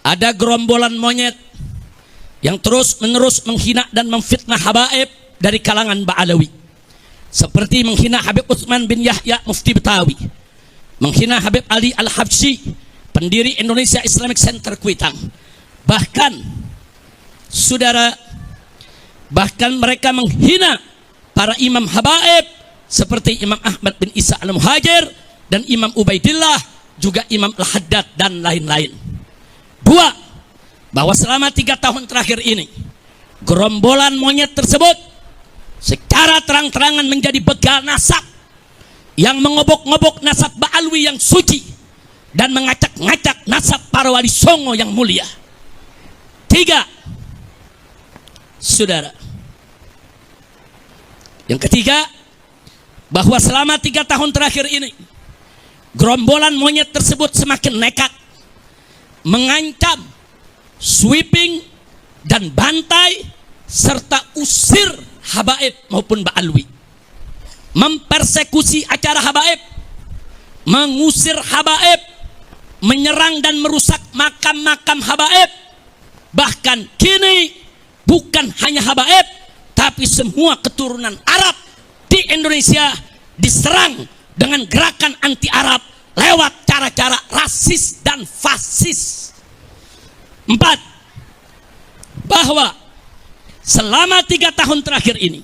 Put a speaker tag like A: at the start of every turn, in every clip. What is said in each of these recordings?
A: ada gerombolan monyet yang terus-menerus menghina dan memfitnah habaib dari kalangan Ba'alawi, seperti menghina Habib Utsman bin Yahya Mufti Betawi, menghina Habib Ali Al-Habsyi, pendiri Indonesia Islamic Center Kuitang. Bahkan saudara, bahkan mereka menghina para imam habaib seperti Imam Ahmad bin Isa Al-Muhajir dan Imam Ubaidillah, juga Imam Al-Haddad dan lain-lain. Dua, bahwa selama 3 tahun terakhir ini gerombolan monyet tersebut secara terang-terangan menjadi begal nasab yang mengobok-ngobok nasab Ba'alwi yang suci dan mengacak-ngacak nasab para wali songo yang mulia. 3, saudara, yang ketiga, bahwa selama 3 tahun terakhir ini gerombolan monyet tersebut semakin nekat mengancam, sweeping dan bantai serta usir habaib maupun Ba'alwi, mempersekusi acara habaib, mengusir habaib, menyerang dan merusak makam-makam habaib. Bahkan kini bukan hanya habaib, tapi semua keturunan Arab di Indonesia diserang dengan gerakan anti Arab lewat cara-cara rasis dan fasis. 4, bahwa selama 3 tahun terakhir ini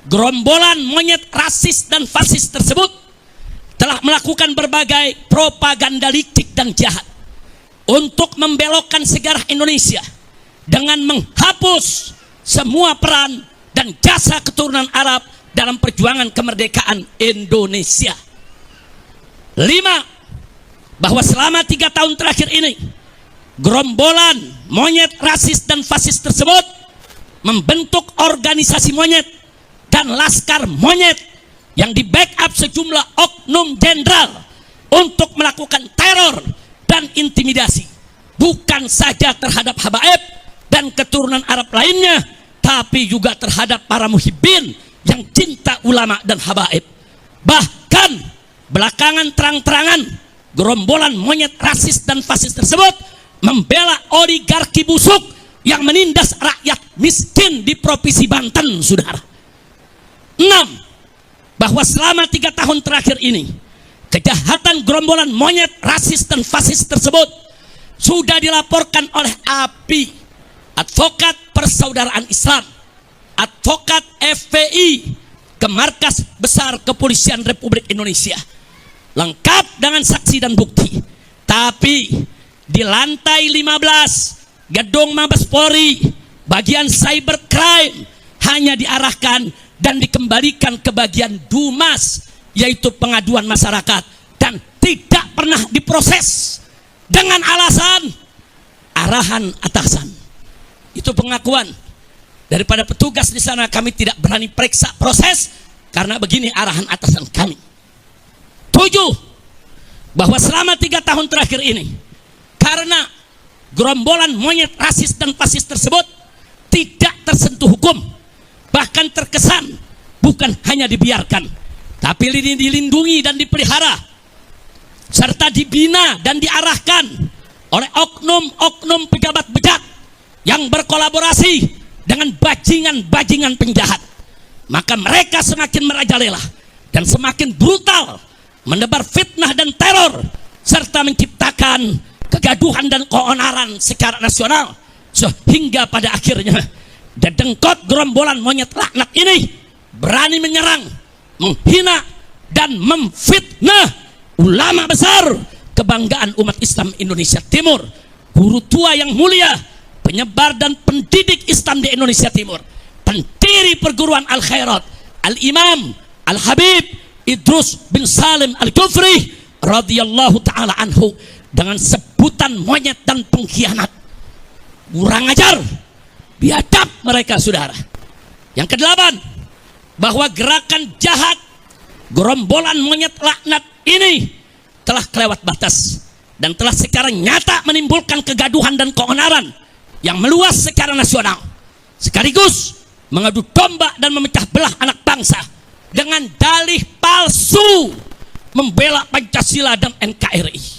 A: gerombolan monyet rasis dan fasis tersebut telah melakukan berbagai propaganda licik dan jahat untuk membelokkan sejarah Indonesia dengan menghapus semua peran dan jasa keturunan Arab dalam perjuangan kemerdekaan Indonesia. 5, bahwa selama 3 tahun terakhir ini gerombolan monyet rasis dan fasis tersebut membentuk organisasi monyet dan laskar monyet yang di backup sejumlah oknum jenderal untuk melakukan teror dan intimidasi, bukan saja terhadap habaib dan keturunan Arab lainnya, tapi juga terhadap para muhibbin yang cinta ulama dan habaib. Bahkan belakangan terang-terangan gerombolan monyet rasis dan fasis tersebut membela oligarki busuk yang menindas rakyat miskin di Provinsi Banten, saudara. 6, bahwa selama 3 tahun terakhir ini kejahatan gerombolan monyet rasis dan fasis tersebut sudah dilaporkan oleh API, Advokat Persaudaraan Islam, advokat FPI, ke Markas Besar Kepolisian Republik Indonesia, lengkap dengan saksi dan bukti. Tapi di lantai 15 gedung Mabes Polri bagian cybercrime hanya diarahkan dan dikembalikan ke bagian Dumas, yaitu pengaduan masyarakat, dan tidak pernah diproses dengan alasan arahan atasan. Itu pengakuan daripada petugas di sana. Kami tidak berani periksa proses karena begini arahan atasan kami. 7, bahwa selama 3 tahun terakhir ini karena gerombolan monyet rasis dan fasis tersebut tidak tersentuh hukum, bahkan terkesan bukan hanya dibiarkan, tapi dilindungi dan dipelihara serta dibina dan diarahkan oleh oknum-oknum pejabat bejat yang berkolaborasi dengan bajingan-bajingan penjahat. Maka mereka semakin merajalela dan semakin brutal menebar fitnah dan teror serta menciptakan kegaduhan dan keonaran secara nasional, sehingga pada akhirnya dedengkot gerombolan monyet laknat ini berani menyerang, menghina dan memfitnah ulama besar kebanggaan umat Islam Indonesia Timur, guru tua yang mulia, penyebar dan pendidik Islam di Indonesia Timur, pendiri perguruan Al-Khairat, Al-Imam Al-Habib Idrus bin Salim Al-Kufri radhiyallahu ta'ala anhu, dengan sebutan monyet dan pengkhianat. Kurang ajar, biadab mereka, saudara. Yang ke-8, bahwa gerakan jahat gerombolan monyet laknat ini telah kelewat batas dan telah secara nyata menimbulkan kegaduhan dan keonaran yang meluas secara nasional, sekaligus mengadu domba dan memecah belah anak bangsa dengan dalih palsu membela Pancasila dan NKRI.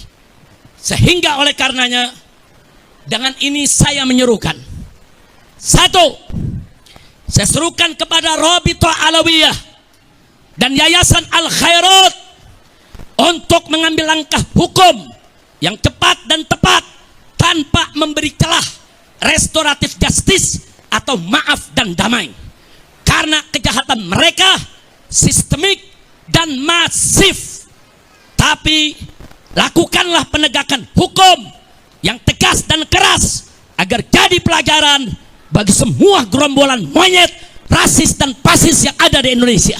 A: Sehingga oleh karenanya dengan ini saya menyerukan. Satu, saya serukan kepada Rabithah Alawiyah dan Yayasan Al Khairat untuk mengambil langkah hukum yang cepat dan tepat tanpa memberi celah restoratif justice atau maaf dan damai. Karena kejahatan mereka sistemik dan masif. Tapi lakukanlah penegakan hukum yang tegas dan keras agar jadi pelajaran bagi semua gerombolan monyet, rasis dan fasis yang ada di Indonesia.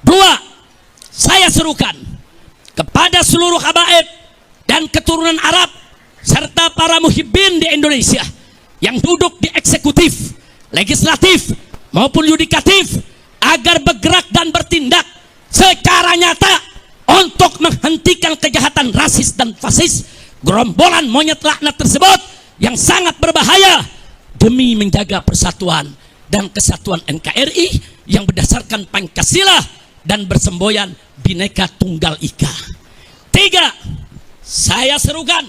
A: Dua, saya serukan kepada seluruh habaib dan keturunan Arab serta para muhibbin di Indonesia yang duduk di eksekutif, legislatif maupun yudikatif agar bergerak dan bertindak secara nyata untuk menghentikan kejahatan rasis dan fasis gerombolan monyet laknat tersebut yang sangat berbahaya demi menjaga persatuan dan kesatuan NKRI yang berdasarkan Pancasila dan bersemboyan Bhinneka Tunggal Ika. Tiga, saya serukan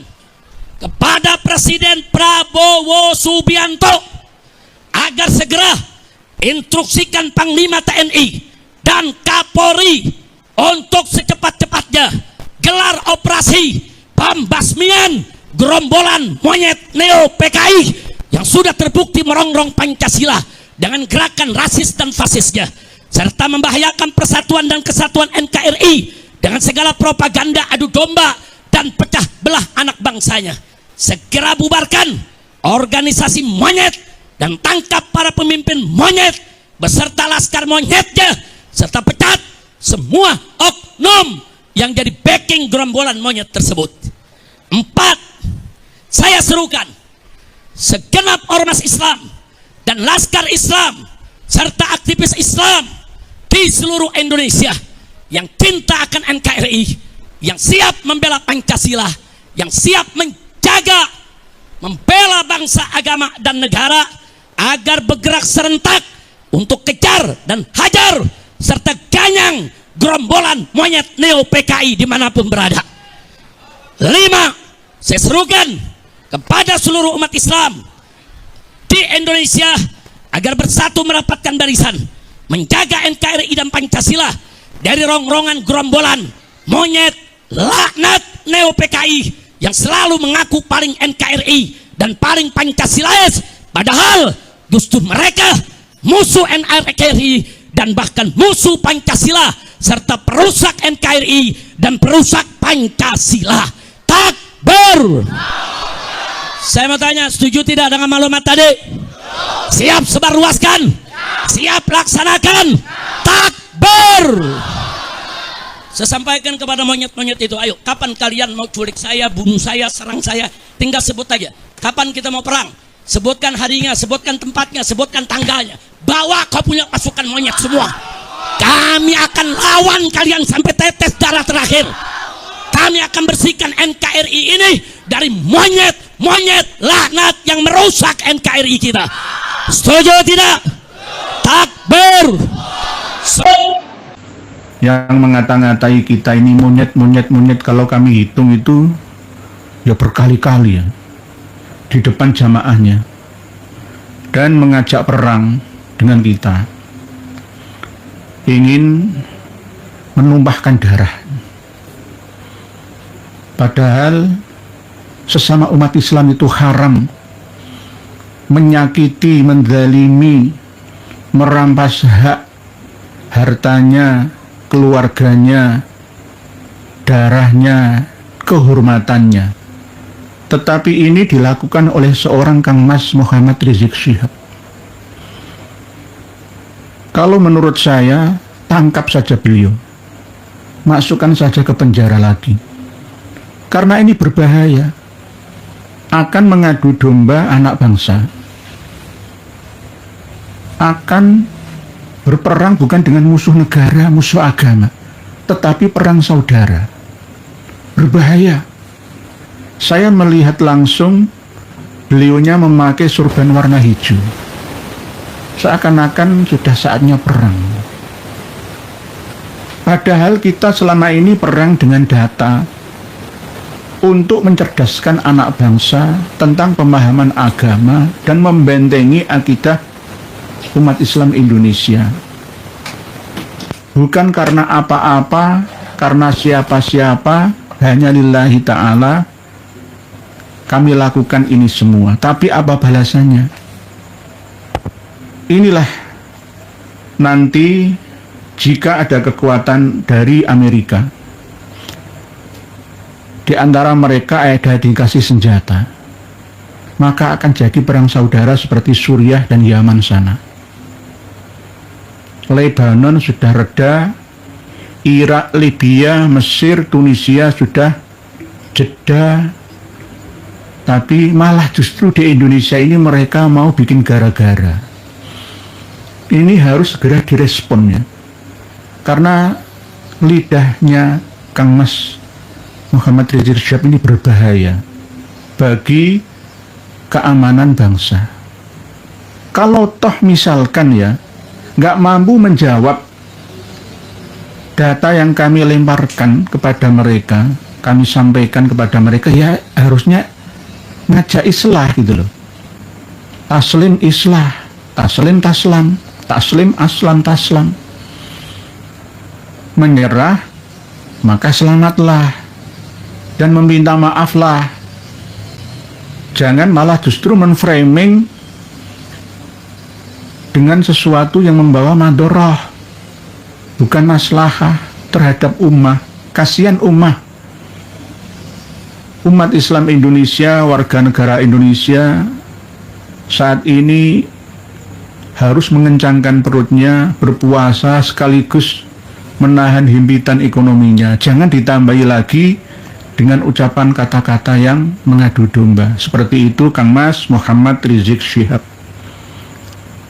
A: kepada Presiden Prabowo Subianto agar segera instruksikan Panglima TNI dan Kapolri untuk secepat-cepatnya gelar operasi pembasmian gerombolan monyet neo PKI yang sudah terbukti merongrong Pancasila dengan gerakan rasis dan fasisnya, serta membahayakan persatuan dan kesatuan NKRI dengan segala propaganda adu domba dan pecah belah anak bangsanya. Segera bubarkan organisasi monyet dan tangkap para pemimpin monyet beserta laskar monyetnya, serta pecat semua oknum yang jadi backing gerombolan monyet tersebut. Empat, saya serukan segenap ormas Islam dan laskar Islam serta aktivis Islam di seluruh Indonesia yang cinta akan NKRI, yang siap membela Pancasila, yang siap menjaga, membela bangsa, agama, dan negara agar bergerak serentak untuk kejar dan hajar serta ganyang gerombolan monyet neo PKI dimanapun berada. Lima, saya serukan kepada seluruh umat Islam di Indonesia agar bersatu merapatkan barisan menjaga NKRI dan Pancasila dari rongrongan gerombolan monyet laknat neo PKI yang selalu mengaku paling NKRI dan paling Pancasilais, padahal justru mereka musuh NKRI dan bahkan musuh Pancasila serta perusak NKRI dan perusak Pancasila. Takbir. Saya mau tanya, setuju tidak dengan maklumat tadi? Siap sebarluaskan? Siap laksanakan? Takbir. Saya sampaikan kepada monyet-monyet itu, ayo, kapan kalian mau culik saya, bunuh saya, serang saya? Tinggal sebut aja. Kapan kita mau perang? Sebutkan harinya, sebutkan tempatnya, sebutkan tanggalnya. Bawa kau punya pasukan monyet semua. Kami akan lawan kalian sampai tetes darah terakhir. Kami akan bersihkan NKRI ini dari monyet-monyet laknat yang merusak NKRI kita. Setuju tidak? Takbir.
B: Yang mengata-ngatai kita ini monyet, kalau kami hitung itu ya berkali-kali ya di depan jamaahnya dan mengajak perang dengan kita, ingin menumpahkan darah, padahal sesama umat Islam itu haram menyakiti, menzalimi, merampas hak hartanya, keluarganya, darahnya, kehormatannya. Tetapi ini dilakukan oleh seorang Kang Mas Muhammad Rizik Syihab. Kalau menurut saya, tangkap saja beliau, masukkan saja ke penjara lagi, karena ini berbahaya, akan mengadu domba anak bangsa, akan berperang bukan dengan musuh negara, musuh agama, tetapi perang saudara. Berbahaya. Saya melihat langsung beliaunya memakai surban warna hijau, seakan-akan sudah saatnya perang. Padahal kita selama ini perang dengan data, untuk mencerdaskan anak bangsa tentang pemahaman agama dan membentengi akidah umat Islam Indonesia. Bukan karena apa-apa, karena siapa-siapa, hanya lillahi ta'ala kami lakukan ini semua. Tapi apa balasannya? Inilah nanti jika ada kekuatan dari Amerika, di antara mereka ada dikasih senjata, maka akan jadi perang saudara seperti Suriah dan Yaman sana. Lebanon sudah reda, Irak, Libya, Mesir, Tunisia sudah jeda, tapi malah justru di Indonesia ini mereka mau bikin gara-gara. Ini harus segera direspon ya, karena lidahnya Kang Mas Muhammad Rizik Syihab ini berbahaya bagi keamanan bangsa. Kalau toh misalkan ya nggak mampu menjawab data yang kami lemparkan kepada mereka, kami sampaikan kepada mereka, ya harusnya ngajak islah gitu loh. Taslim islah, taslim taslam, taslim aslam taslam. Menyerah maka selamatlah dan meminta maaflah. Jangan malah justru menframing dengan sesuatu yang membawa madorah, bukan maslahah terhadap ummah. Kasihan ummah. Umat Islam Indonesia, warga negara Indonesia saat ini harus mengencangkan perutnya, berpuasa sekaligus menahan himpitan ekonominya. Jangan ditambahi lagi dengan ucapan kata-kata yang mengadu domba. Seperti itu Kang Mas Muhammad Rizik Syihab.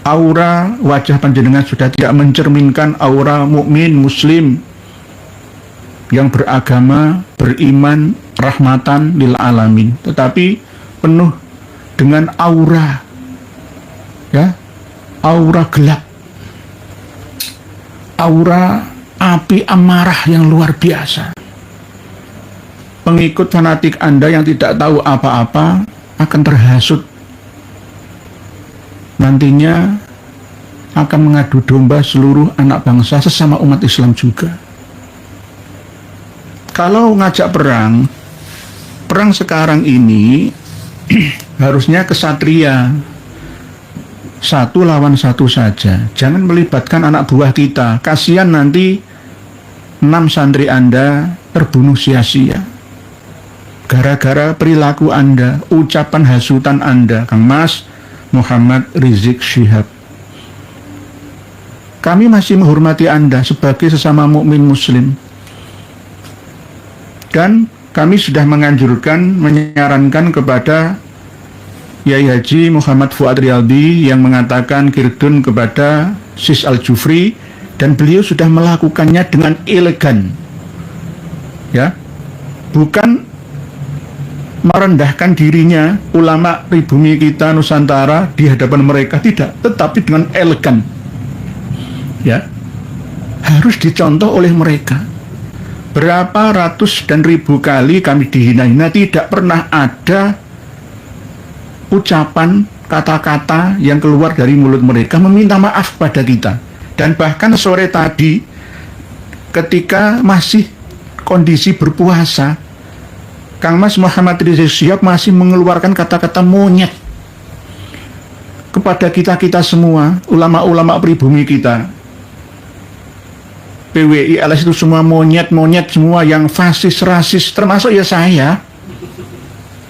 B: Aura wajah panjenengan sudah tidak mencerminkan aura mukmin muslim yang beragama, beriman, rahmatan lil alamin, tetapi penuh dengan aura ya, aura gelap, aura api amarah yang luar biasa. Pengikut fanatik Anda yang tidak tahu apa-apa akan terhasut, nantinya akan mengadu domba seluruh anak bangsa sesama umat Islam juga. Kalau ngajak perang sekarang ini harusnya kesatria, satu lawan satu saja. Jangan melibatkan anak buah kita. Kasihan nanti 6 santri Anda terbunuh sia-sia gara-gara perilaku Anda, ucapan hasutan Anda, Kang Mas Muhammad Rizik Syihab. Kami masih menghormati Anda sebagai sesama mukmin muslim, dan kami sudah menyarankan kepada Yai Haji Muhammad Fuad Riyadi yang mengatakan kirdun kepada Sis Al-Jufri, dan beliau sudah melakukannya dengan elegan ya, bukan merendahkan dirinya ulama pribumi kita Nusantara di hadapan mereka, tidak, tetapi dengan elegan ya, harus dicontoh oleh mereka. Berapa ratus dan ribu kali kami dihina-hina, tidak pernah ada ucapan kata-kata yang keluar dari mulut mereka meminta maaf pada kita. Dan bahkan sore tadi ketika masih kondisi berpuasa, Kang Mas Muhammad Rizik Syihab masih mengeluarkan kata-kata monyet kepada kita semua, ulama-ulama pribumi kita, PWI, LS, itu semua monyet semua, yang fasis, rasis, termasuk ya saya,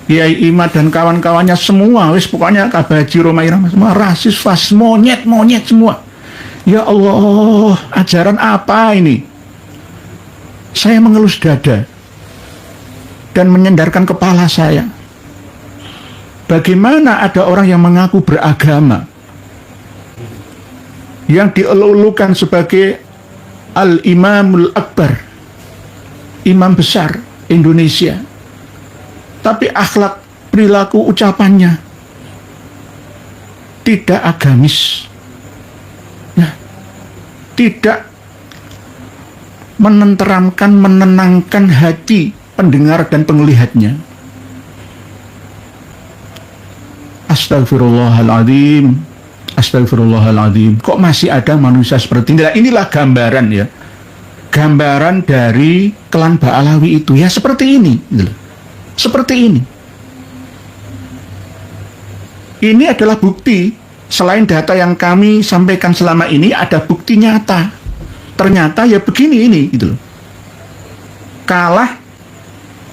B: Kiai Imad dan kawan-kawannya semua, wis pokoknya Kabaji Romai Rahmat, semua rasis, fasis, monyet semua. Ya Allah, ajaran apa ini? Saya mengelus dada dan menyendarkan kepala saya. Bagaimana ada orang yang mengaku beragama, yang dielulukan sebagai Al-Imamul Akbar, imam besar Indonesia, tapi akhlak, perilaku, ucapannya tidak agamis, ya, tidak menenteramkan, menenangkan hati pendengar dan penglihatnya. Astagfirullahaladzim, astagfirullahaladzim. Kok masih ada manusia seperti ini? Nah, inilah gambaran ya, gambaran dari klan Ba'alawi itu ya seperti ini, seperti ini. Ini adalah bukti. Selain data yang kami sampaikan selama ini, ada bukti nyata. Ternyata ya begini ini, gitu loh. Kalah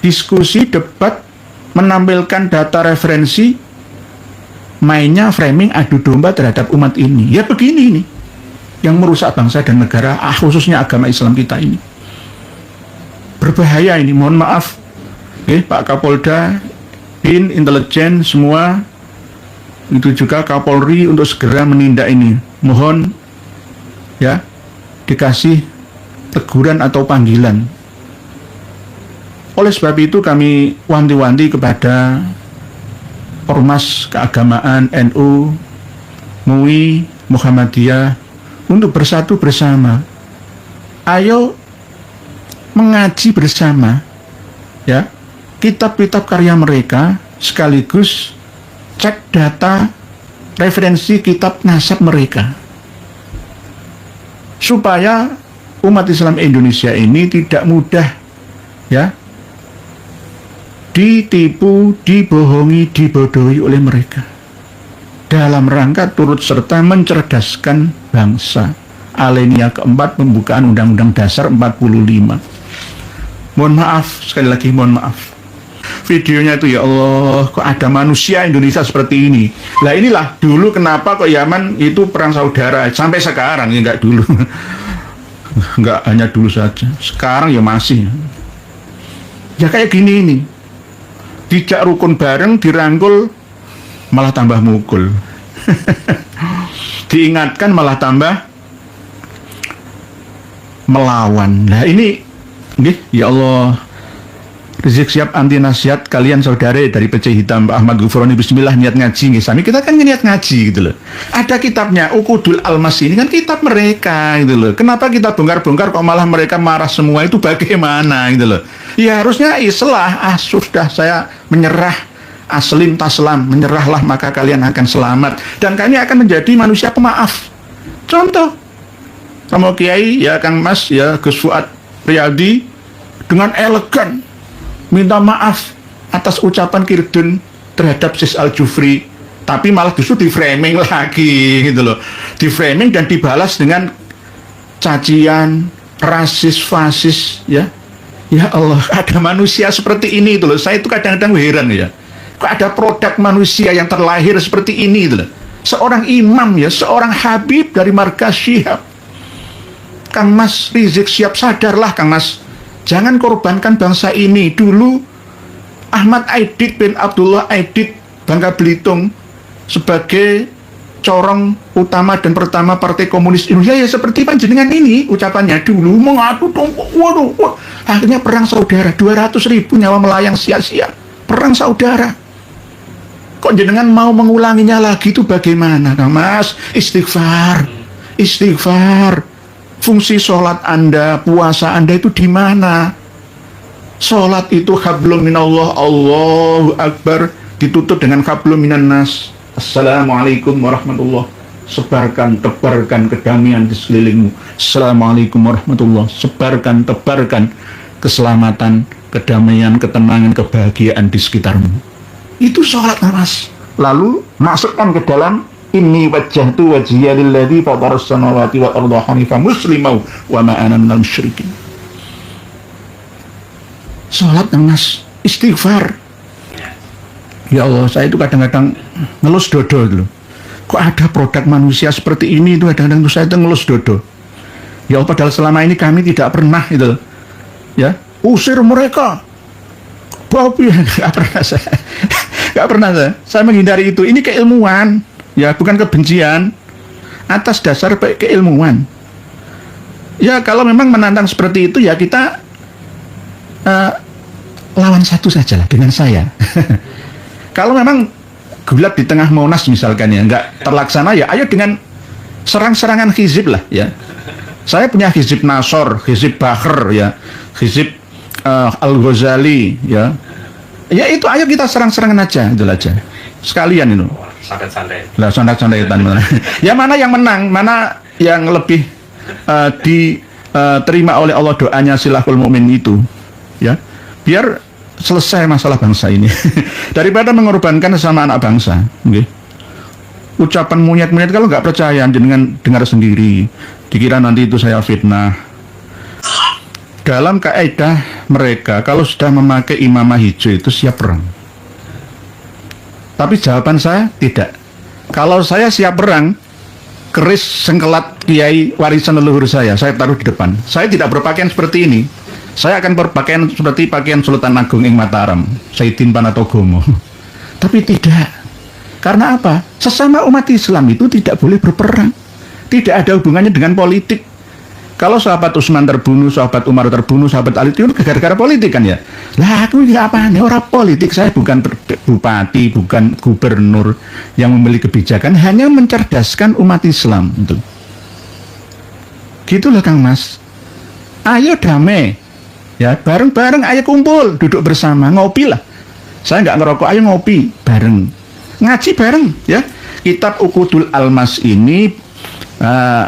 B: diskusi, debat, menampilkan data referensi, mainnya framing adu domba terhadap umat ini. Ya begini ini, yang merusak bangsa dan negara, khususnya agama Islam kita ini. Berbahaya ini, mohon maaf. Pak Kapolda, BIN, intelijen, semua, itu juga Kapolri untuk segera menindak ini. Mohon ya dikasih teguran atau panggilan. Oleh sebab itu kami wanti-wanti kepada Ormas Keagamaan NU, MUI, Muhammadiyah untuk bersatu bersama. Ayo mengaji bersama ya kitab-kitab karya mereka, sekaligus cek data referensi kitab nasab mereka, supaya umat Islam Indonesia ini tidak mudah ya ditipu, dibohongi, dibodohi oleh mereka, dalam rangka turut serta mencerdaskan bangsa. Alinea keempat pembukaan Undang-Undang Dasar 45. Mohon maaf, sekali lagi mohon maaf. Videonya itu ya Allah, kok ada manusia Indonesia seperti ini. Lah inilah dulu kenapa kok Yaman itu perang saudara sampai sekarang ya, enggak dulu. Enggak hanya dulu saja, sekarang ya masih. Ya kayak gini ini. Dijak rukun bareng, dirangkul malah tambah mukul. Diingatkan malah tambah melawan. Nah ini ya Allah, Rizik Syihab anti nasihat kalian saudara dari Pecah Hitam, Pak Ahmad Ghufroni, bismillah niat ngaji nih. Sami kita kan niat ngaji gitu loh. Ada kitabnya, Uqudul Almas ini kan kitab mereka gitu loh. Kenapa kita bongkar-bongkar kok malah mereka marah semua, itu bagaimana gitu loh. Ya harusnya islah, sudah saya menyerah, aslim taslam, menyerahlah maka kalian akan selamat. Dan kalian akan menjadi manusia pemaaf. Contoh, kamu Kiai, ya Kang Mas, ya Gus Fuad Riyadi, dengan elegan minta maaf atas ucapan Kirdun terhadap Sis Al-Jufri, tapi malah justru di framing lagi gitu loh, di framing dan dibalas dengan cacian, rasis, fasis ya. Ya Allah, ada manusia seperti ini itu loh. Saya itu kadang-kadang heran ya, kok ada produk manusia yang terlahir seperti ini itu loh. Seorang imam ya, seorang habib dari markas Syihab. Kang Mas Rizik Syihab, sadarlah Kang Mas, jangan korbankan bangsa ini. Dulu Ahmad Aidit bin Abdullah Aidit Bangka Belitung sebagai corong utama dan pertama Partai Komunis Indonesia ya seperti panjenengan ini ucapannya dulu mengadu tombok. Waduh, akhirnya perang saudara, 200.000 nyawa melayang sia-sia, perang saudara. Kok jenengan mau mengulanginya lagi itu bagaimana Kang Mas? Istighfar, istighfar. Fungsi sholat Anda, puasa Anda itu di mana? Sholat itu hablum minallah, Allahu Akbar, ditutup dengan hablum minan nas. Assalamualaikum warahmatullahi. Sebarkan, tebarkan kedamaian di sekelilingmu. Assalamualaikum warahmatullahi. Sebarkan, tebarkan keselamatan, kedamaian, ketenangan, kebahagiaan di sekitarmu. Itu sholat Mas. Lalu masukkan ke dalam inni wajjahtu wajhiya lilladzi fataras samawati wal arda hanifan musliman wa ma ana minal musyrikin. Salat Mas, istighfar. Ya Allah, saya itu kadang-kadang ngelus dodo gitu. Kok ada produk manusia seperti ini itu, kadang-kadang saya itu ngelus dodo. Ya Allah, padahal selama ini kami tidak pernah itu ya, usir mereka. Babi enggak pernah saya. Enggak pernah saya menghindari itu. Ini keilmuan. Ya, bukan kebencian, atas dasar keilmuan. Ya, kalau memang menantang seperti itu, ya kita lawan satu saja lah dengan saya. Kalau memang gulat di tengah Monas misalkan ya, nggak terlaksana ya, ayo dengan serang-serangan hizib lah ya. Saya punya hizib Nasor, hizib Bahr ya, hizib Al-Ghazali, ya. Ya itu ayo kita serang-serangan aja, itu aja. Sekalian itu.
C: Santai-santai.
B: Lah santai-santai tadi. Ya mana yang menang, mana yang lebih diterima oleh Allah doanya silahul mukmin itu, ya. Biar selesai masalah bangsa ini. Daripada mengorbankan sesama anak bangsa, okay? Ucapan monyet-monyet kalau nggak percaya dengan dengar sendiri, dikira nanti itu saya fitnah. Dalam kaidah mereka, kalau sudah memakai imamah hijau itu siap perang. Tapi jawaban saya tidak. Kalau saya siap perang, keris sengkelat kiai warisan leluhur saya taruh di depan. Saya tidak berpakaian seperti ini. Saya akan berpakaian seperti pakaian Sultan Agung ing Mataram, Sayyidin Panatogomo. Tapi tidak. Karena apa? Sesama umat Islam itu tidak boleh berperang. Tidak ada hubungannya dengan politik. Kalau sahabat Utsman terbunuh, sahabat Umar terbunuh, sahabat Ali itu gara-gara politik kan ya. Lah aku ini apa nih, orang politik, saya bukan bupati, bukan gubernur yang memiliki kebijakan, hanya mencerdaskan umat Islam itu. Gitulah Kang Mas. Ayo damai. Ya, bareng-bareng ayo kumpul, duduk bersama, ngopi lah. Saya nggak ngerokok, ayo ngopi bareng. Ngaji bareng ya. Kitab Uqudul Almas ini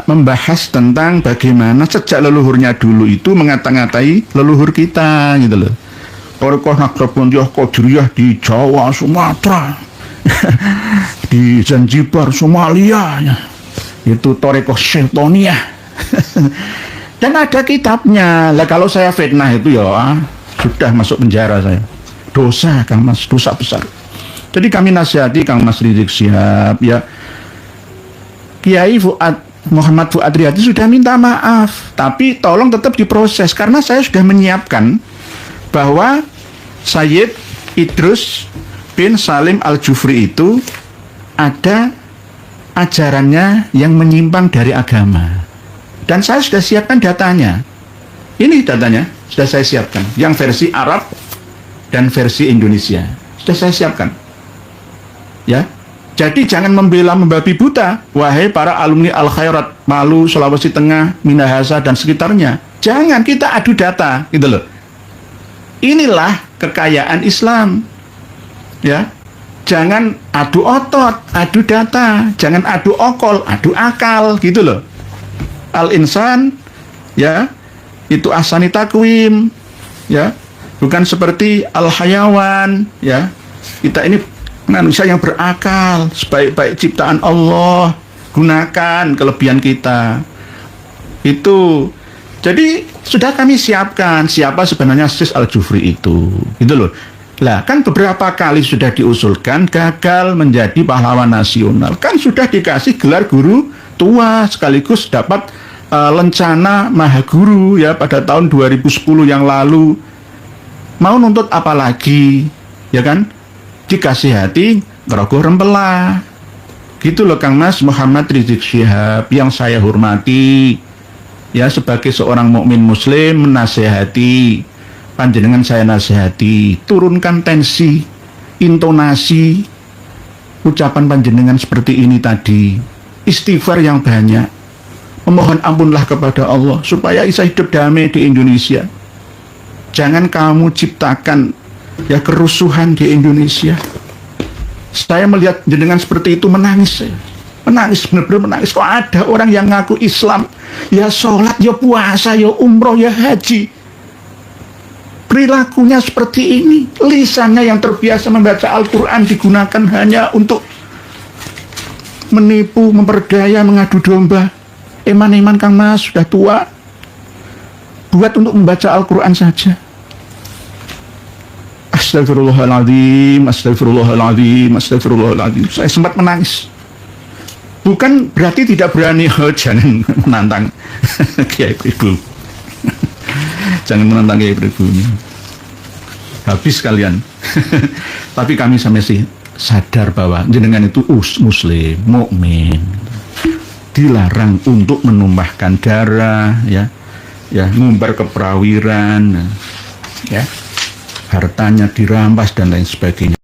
B: membahas tentang bagaimana sejak leluhurnya dulu itu mengata-ngatai leluhur kita gitu loh. Torekoh Naqsabandiyah Qadiriyah di Jawa, Sumatera, di Zanzibar, Somalia, ya. Itu Torekoh Sheltoniyah. Dan ada kitabnya. Lah kalau saya fitnah itu ya sudah masuk penjara saya. Dosa Kang Mas, dosa besar. Jadi kami nasihati Kang Mas Rizik Syihab ya. Kiai Muhammad Fuad Riyadi sudah minta maaf, tapi tolong tetap diproses karena saya sudah menyiapkan bahwa Sayyid Idrus bin Salim Al-Jufri itu ada ajarannya yang menyimpang dari agama. Dan saya sudah siapkan datanya. Ini datanya, sudah saya siapkan. Yang versi Arab dan versi Indonesia. Sudah saya siapkan. Ya. Jadi jangan membela membabi buta, wahai para alumni Al-Khairat, Palu, Sulawesi Tengah, Minahasa dan sekitarnya. Jangan, kita adu data, gitu loh. Inilah kekayaan Islam. Ya. Jangan adu otot, adu data, jangan adu okol, adu akal, gitu loh. Al-insan, ya, itu ahsani takwim, ya. Bukan seperti al-hayawan, ya. Kita ini manusia yang berakal, sebaik-baik ciptaan Allah, gunakan kelebihan kita. Itu. Jadi sudah kami siapkan siapa sebenarnya Sis Al-Jufri itu. Gitu loh. Lah, kan beberapa kali sudah diusulkan gagal menjadi pahlawan nasional. Kan sudah dikasih gelar guru tua sekaligus dapat lencana maha guru ya pada tahun 2010 yang lalu. Mau nuntut apa lagi? Ya kan? Dikasih hati, ngerogoh rempela. Gitu loh Kang Mas Muhammad Rizik Syihab yang saya hormati. Ya sebagai seorang mukmin muslim menasehati, panjenengan saya nasihati, turunkan tensi, intonasi ucapan panjenengan seperti ini tadi. Istighfar yang banyak. Memohon ampunlah kepada Allah supaya bisa hidup damai di Indonesia. Jangan kamu ciptakan ya kerusuhan di Indonesia. Saya melihat jenengan seperti itu menangis. Menangis, benar-benar menangis. Kok ada orang yang ngaku Islam, ya sholat, ya puasa, ya umroh, ya haji, perilakunya seperti ini. Lisannya yang terbiasa membaca Al-Quran digunakan hanya untuk menipu, memperdaya, mengadu domba. Eman-eman Kang Mas sudah tua, buat untuk membaca Al-Quran saja. Astagfirullahaladzim, astagfirullahaladzim, astagfirullahaladzim. Saya sempat menangis. Bukan berarti tidak berani, jangan menantang Kiai Pribu. Jangan menantang Kiai Pribu. Habis kalian. Tapi kami masih sadar bahwa jenengan itu muslim, mukmin. Dilarang untuk menumpahkan darah, ya, ngumbar keperawiran, ya. Hartanya dirampas dan lain sebagainya.